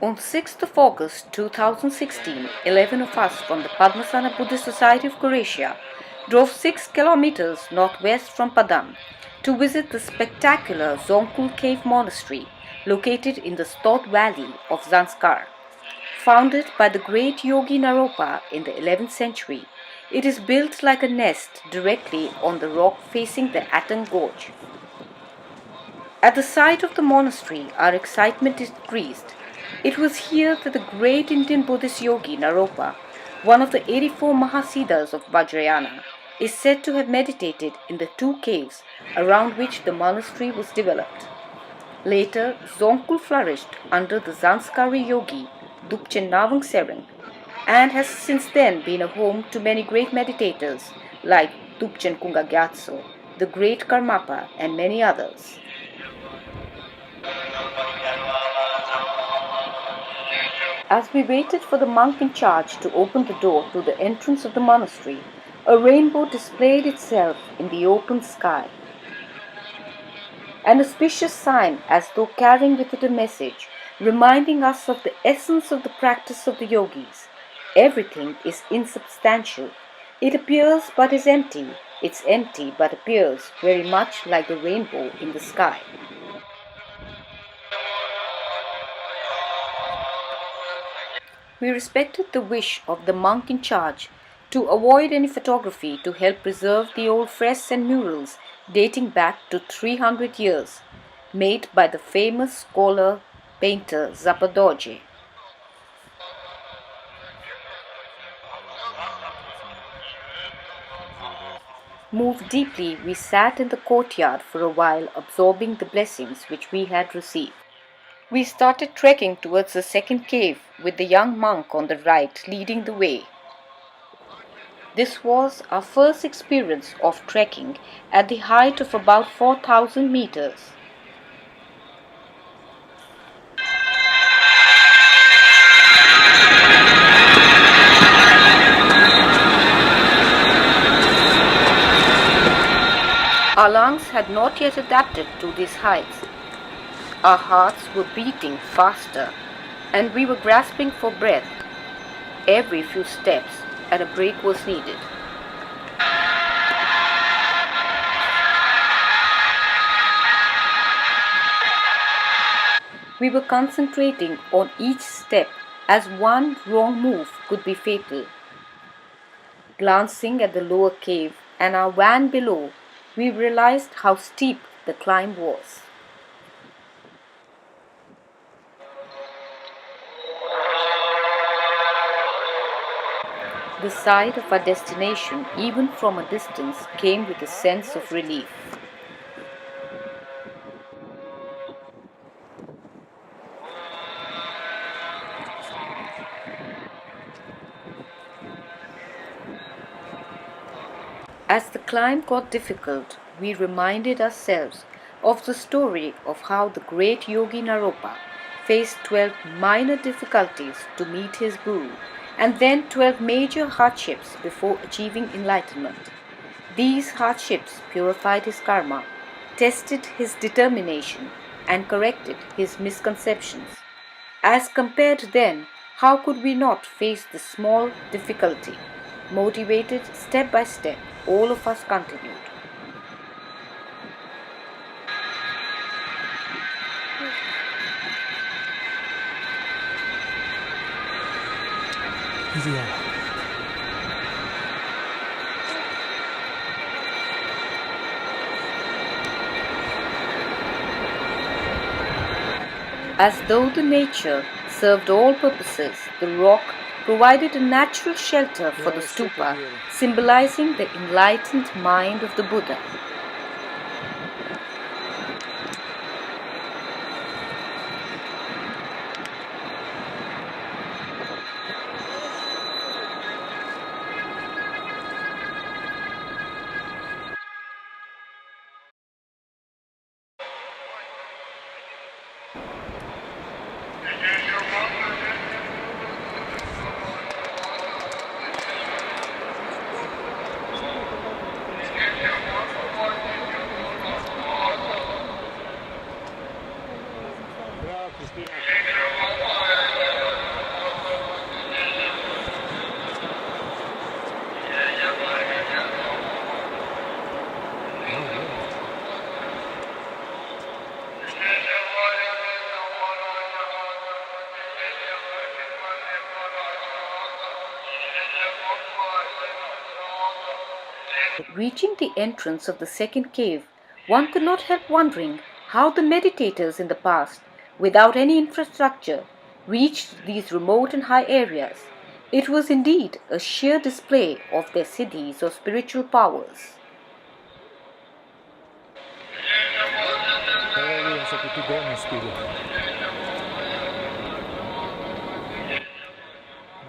On 6th of August 2016, 11 of us from the Padmasana Buddhist Society of Croatia drove 6 kilometers northwest from Padam to visit the spectacular Zongkhul cave monastery located in the Stongdey valley of Zanskar. Founded by the great yogi Naropa in the 11th century, it is built like a nest directly on the rock facing the Atang Gorge. At the site of the monastery, our excitement increased. It was here that the great Indian Buddhist yogi Naropa, one of the 84 Mahasiddhas of Vajrayana, is said to have meditated in the 2 caves around which the monastery was developed. Later, Zongkhul flourished under the Zanskari yogi Dupchen Nawang Sereng and has since then been a home to many great meditators like Dupchen Kunga Gyatso, the great Karmapa, and many others. As we waited for the monk in charge to open the door to the entrance of the monastery, a rainbow displayed itself in the open sky. An auspicious sign, as though carrying with it a message, reminding us of the essence of the practice of the yogis. Everything is insubstantial. It appears but is empty. It's empty but appears very much like the rainbow in the sky. We respected the wish of the monk in charge to avoid any photography to help preserve the old fresks and murals dating back to 300 years, made by the famous scholar painter Zapadoje. Moved deeply, we sat in the courtyard for a while absorbing the blessings which we had received. We started trekking towards the second cave with the young monk on the right leading the way. This was our first experience of trekking at the height of about 4,000 meters. Our lungs had not yet adapted to these heights. Our hearts were beating faster, and we were grasping for breath. Every few steps, and a break was needed. We were concentrating on each step, as one wrong move could be fatal. Glancing at the lower cave and our van below, we realized how steep the climb was. The sight of our destination, even from a distance, came with a sense of relief. As the climb got difficult, we reminded ourselves of the story of how the great yogi Naropa faced 12 minor difficulties to meet his guru, and then 12 major hardships before achieving enlightenment. These hardships purified his karma, tested his determination, and corrected his misconceptions. As compared then, how could we not face this small difficulty? Motivated step by step, all of us continued. As though the nature served all purposes, the rock provided a natural shelter for the stupa, symbolizing the enlightened mind of the Buddha. Reaching the entrance of the second cave, one could not help wondering how the meditators in the past, without any infrastructure, reached these remote and high areas. It was indeed a sheer display of their siddhis or spiritual powers.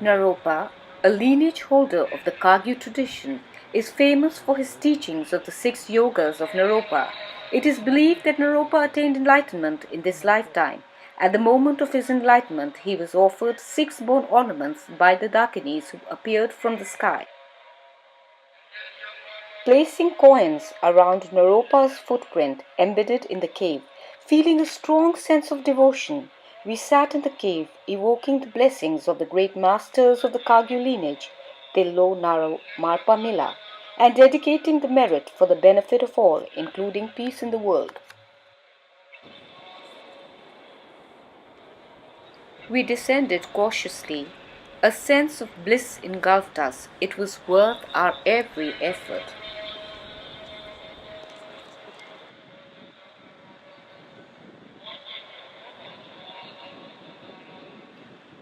Naropa, a lineage holder of the Kagyu tradition, is famous for his teachings of the 6 yogas of Naropa. It is believed that Naropa attained enlightenment in this lifetime. At the moment of his enlightenment, he was offered 6 bone ornaments by the Dakinis who appeared from the sky. Placing coins around Naropa's footprint embedded in the cave, feeling a strong sense of devotion, we sat in the cave, evoking the blessings of the great masters of the Kagyu lineage, Tillo Naro Marpa Mila, and dedicating the merit for the benefit of all, including peace in the world. We descended cautiously. A sense of bliss engulfed us. It was worth our every effort.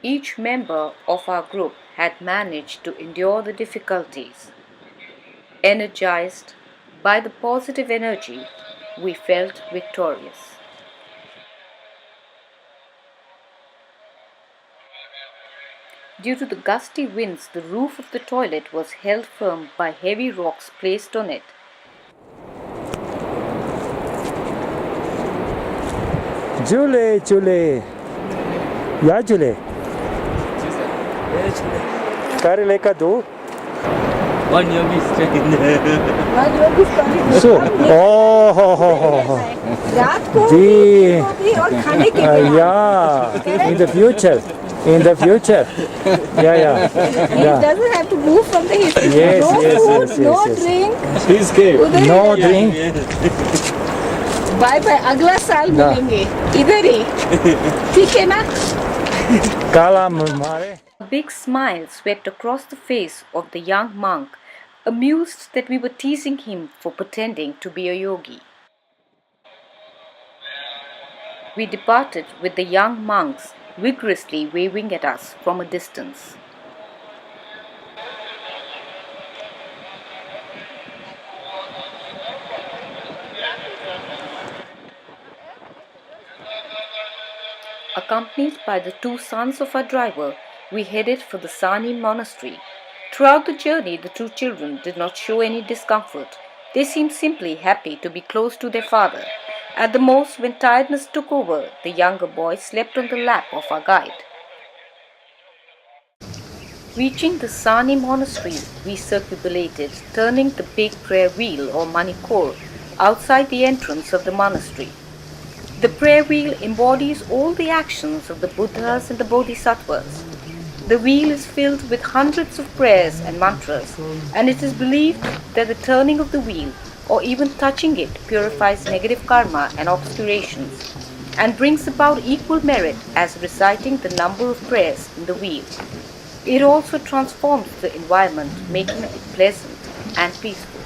Each member of our group had managed to endure the difficulties. Energized by the positive energy, we felt victorious. Due to the gusty winds, the roof of the toilet was held firm by heavy rocks placed on it. Julie. Yeah, Julie. Kari leka do. One yogi stand. So, रात को जी भी और खाने के लिए yeah, in the future, yeah. he doesn't have to move from the hill. Yes, No yes, food, yes, no yes. drink. Please give. उधर ही No रहना। drink. Bye bye अगला साल ना। मिलेंगे इधर ही ठीक है ना Kala mare. A big smile swept across the face of the young monk, amused that we were teasing him for pretending to be a yogi. We departed with the young monks vigorously waving at us from a distance. Accompanied by the 2 sons of our driver, we headed for the Sani monastery. Throughout the journey, the 2 children did not show any discomfort. They seemed simply happy to be close to their father. At the most, when tiredness took over, the younger boy slept on the lap of our guide. Reaching the Sani monastery, we circumambulated, turning the big prayer wheel or manikor outside the entrance of the monastery. The prayer wheel embodies all the actions of the Buddhas and the Bodhisattvas. The wheel is filled with hundreds of prayers and mantras, and it is believed that the turning of the wheel or even touching it purifies negative karma and obscurations and brings about equal merit as reciting the number of prayers in the wheel. It also transforms the environment, making it pleasant and peaceful.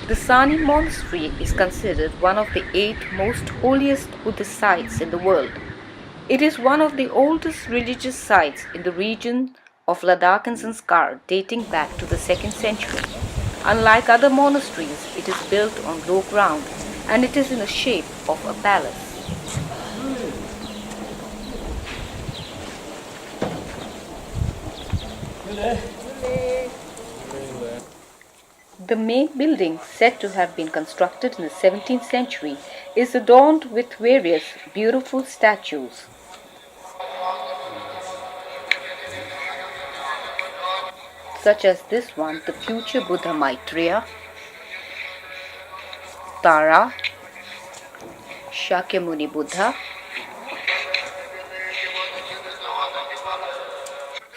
The Sani monastery is considered one of the 8 most holiest Buddhist sites in the world. It is one of the oldest religious sites in the region of Ladakh and Zanskar, dating back to the 2nd century. Unlike other monasteries, it is built on low ground and it is in the shape of a palace. The main building, said to have been constructed in the 17th century, is adorned with various beautiful statues. Such as this one, the future Buddha Maitreya, Tara, Shakyamuni Buddha,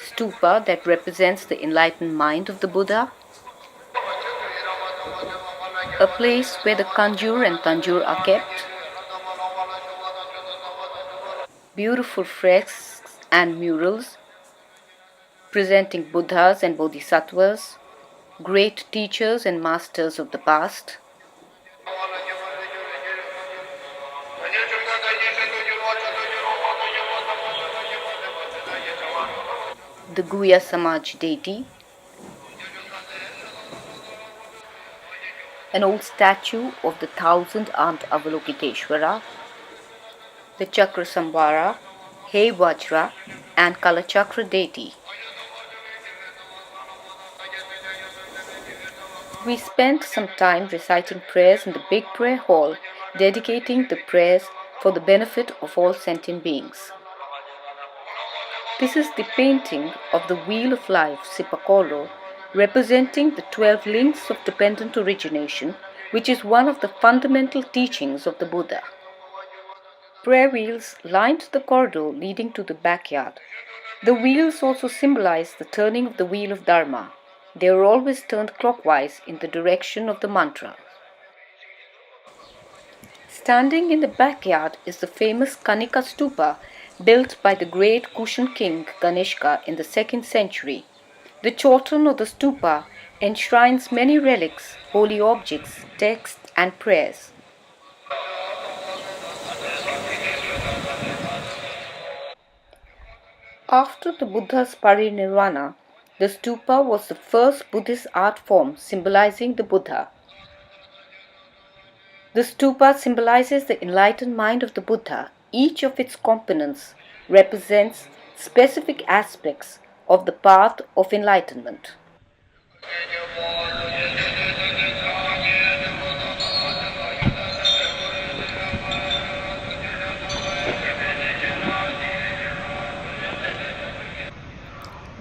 stupa that represents the enlightened mind of the Buddha, a place where the kanjur and tanjur are kept, beautiful fresks and murals, presenting Buddhas and Bodhisattvas, great teachers and masters of the past, the Guya Samaj deity, an old statue of the thousand-armed Avalokiteshvara, the Chakra Samvara, Hey Vajra, and Kalachakra deity. We spent some time reciting prayers in the big prayer hall, dedicating the prayers for the benefit of all sentient beings. This is the painting of the Wheel of Life, Sipakolo, representing the 12 links of dependent origination, which is one of the fundamental teachings of the Buddha. Prayer wheels lined the corridor leading to the backyard. The wheels also symbolize the turning of the wheel of Dharma. They are always turned clockwise in the direction of the mantra. Standing in the backyard is the famous Kanika Stupa, built by the great Kushan king Ganeshka in the 2nd century. The chorten of the stupa enshrines many relics, holy objects, texts, and prayers. After the Buddha's parinirvana, the stupa was the first Buddhist art form symbolizing the Buddha. The stupa symbolizes the enlightened mind of the Buddha. Each of its components represents specific aspects of the path of enlightenment.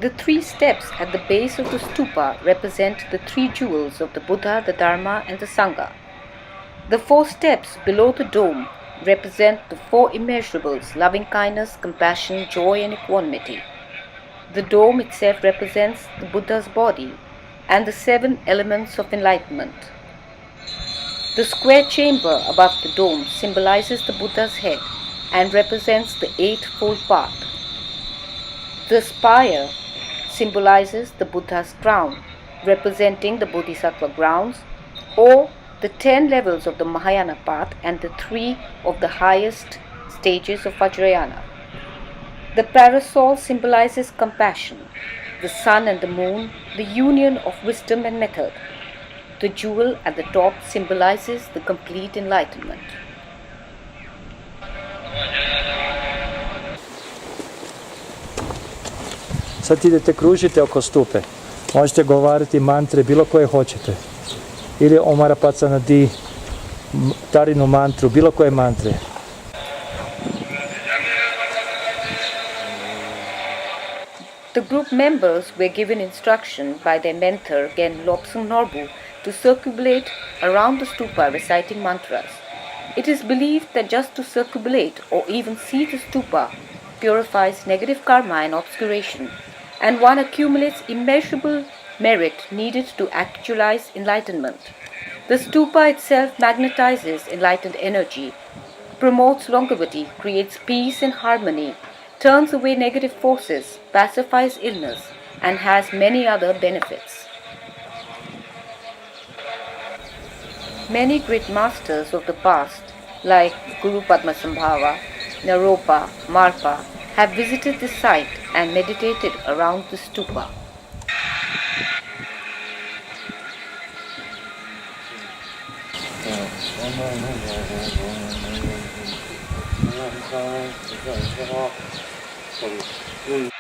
The 3 steps at the base of the stupa represent the 3 jewels of the Buddha, the Dharma, and the Sangha. The 4 steps below the dome represent the 4 immeasurables: loving kindness, compassion, joy, and equanimity. The dome itself represents the Buddha's body and the 7 elements of enlightenment. The square chamber above the dome symbolizes the Buddha's head and represents the 8-fold path. The spire symbolizes the Buddha's crown, representing the Bodhisattva grounds, or the 10 levels of the Mahayana path and the 3 of the highest stages of Vajrayana. The parasol symbolizes compassion, the sun and the moon, the union of wisdom and method. The jewel at the top symbolizes the complete enlightenment. Sad idete, kružite oko stupe. Možete govoriti mantre bilo koje hoćete. Ili Omarapacana Di, Tarinu mantru, bilo koje mantre. The group members were given instruction by their mentor Gen Lobsang Norbu to circumambulate around the stupa reciting mantras. It is believed that just to circumambulate or even see the stupa purifies negative karma and obscuration, and one accumulates immeasurable merit needed to actualize enlightenment. The stupa itself magnetizes enlightened energy, promotes longevity, creates peace and harmony, turns away negative forces, pacifies illness, and has many other benefits. Many great masters of the past, like Guru Padmasambhava, Naropa, Marpa, have visited this site and meditated around the stupa.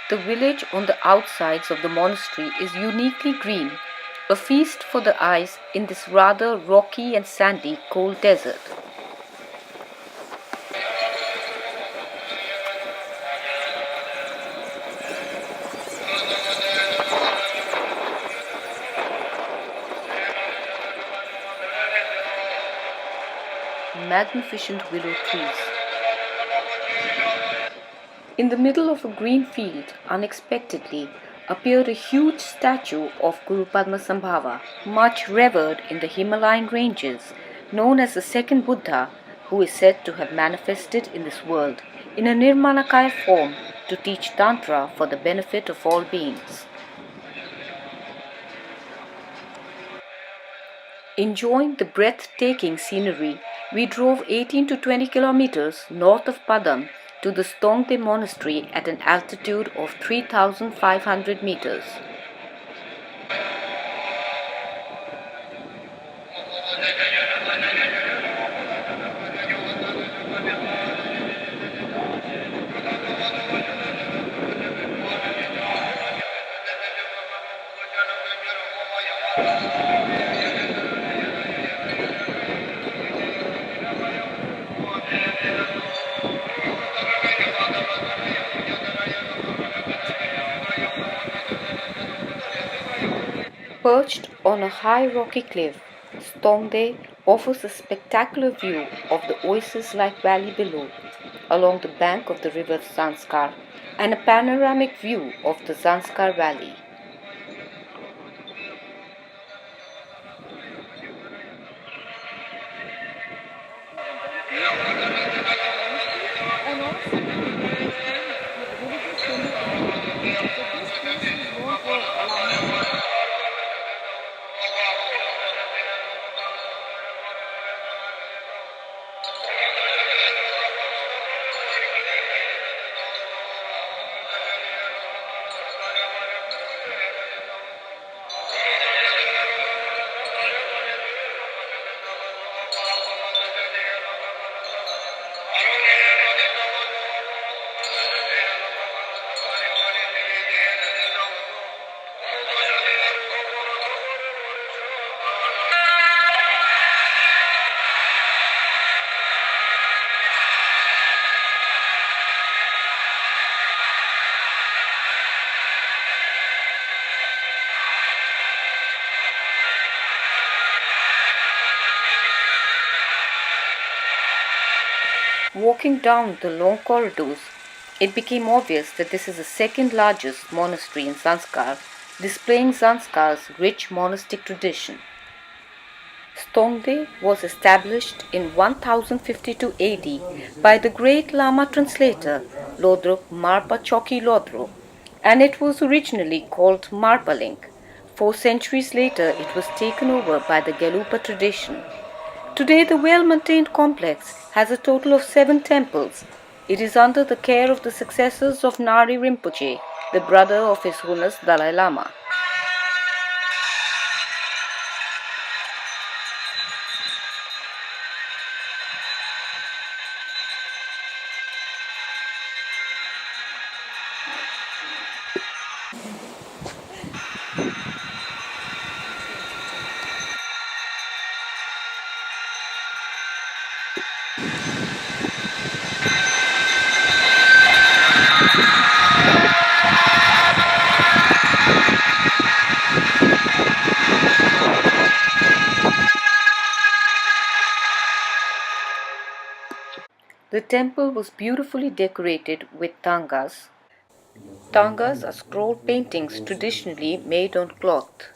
The village on the outsides of the monastery is uniquely green, a feast for the eyes in this rather rocky and sandy cold desert. Magnificent willow trees. In the middle of a green field, unexpectedly, appeared a huge statue of Guru Padmasambhava, much revered in the Himalayan ranges, known as the second Buddha, who is said to have manifested in this world in a Nirmanakaya form to teach Tantra for the benefit of all beings. Enjoying the breathtaking scenery, we drove 18 to 20 kilometers north of Padam to the Stongdey monastery at an altitude of 3,500 meters. Perched on a high rocky cliff, Stongdey offers a spectacular view of the oasis-like valley below, along the bank of the river Zanskar, and a panoramic view of the Zanskar valley. Walking down the long corridors, it became obvious that this is the second largest monastery in Zanskar, displaying Zanskar's rich monastic tradition. Stongdey was established in 1052 AD by the great Lama translator Lodrok Marpa Choki Lodro, and it was originally called Marpaling. 4 centuries later, it was taken over by the Gelupa tradition. Today, the well-maintained complex has a total of 7 temples. It is under the care of the successors of Nari Rinpoche, the brother of His Holiness Dalai Lama. The temple was beautifully decorated with thangkhas. Thangkhas are scroll paintings traditionally made on cloth.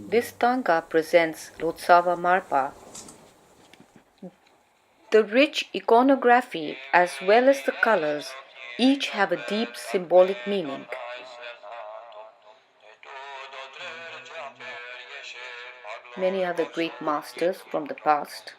This thangkha presents Lotsava Marpa. The rich iconography as well as the colors each have a deep symbolic meaning. Many other great masters from the past.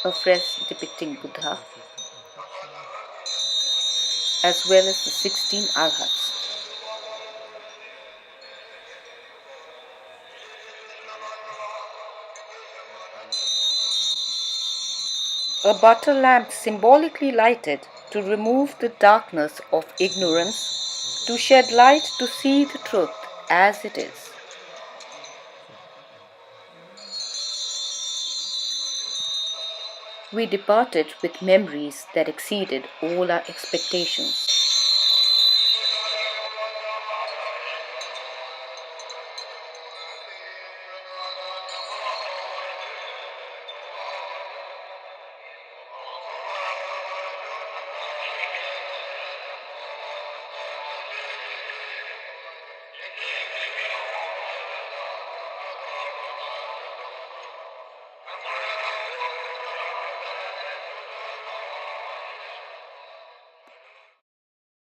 A fresque depicting Buddha, as well as the 16 arhats. A butter lamp symbolically lighted to remove the darkness of ignorance, to shed light to see the truth as it is. We departed with memories that exceeded all our expectations.